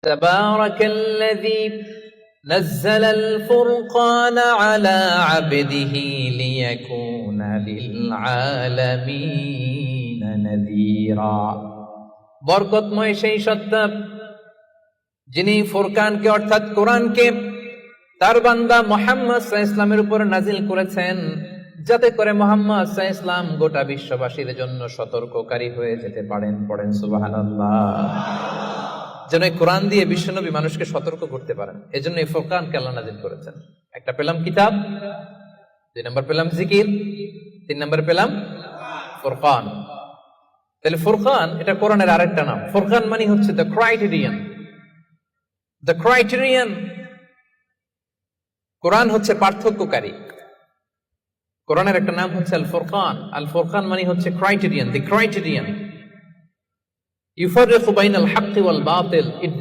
تبارك الذي نزل الفرقان على عبده ليكون للعالمين نذيرا বরকতময় সেই সত্তা যিনি ফুরকানকে অর্থাৎ কোরআনকে তার বান্দা মুহাম্মদ সাল্লাল্লাহু আলাইহি ওয়াসাল্লামের উপর নাজিল করেছেন, যাতে করে মুহাম্মদ সাল্লাল্লাহু আলাইহি ওয়াসাল্লাম গোটা বিশ্ববাসীর জন্য সতর্ককারী হয়ে যেতে পারেন। পড়েন সুবহানাল্লাহ। যেন এই কোরআন দিয়ে বিশ্বনবী মানুষকে সতর্ক করতে পারেন, এজন্য এই ফুরকানকে আল্লাহ নাজিল করেছেন। একটা পেলাম কিতাব, 2 নম্বর পেলাম জিকির, 3 নম্বর পেলাম ফুরকান। তাহলে ফুরকান এটা কোরআনের আরেকটা নাম। ফুরকান মানে হচ্ছে দ্য ক্রাইটেরিয়ান। দ্য ক্রাইটেরিয়ান, কোরআন হচ্ছে পার্থক্যকারী। কোরআনের একটা নাম হচ্ছে আল ফুরকান। আল ফুরকান মানে হচ্ছে ক্রাইটেরিয়ান, দি ক্রাইটেরিয়ান। ইউফারিকু বাইনাল হাক্কি ওয়াল বাতিল, ইট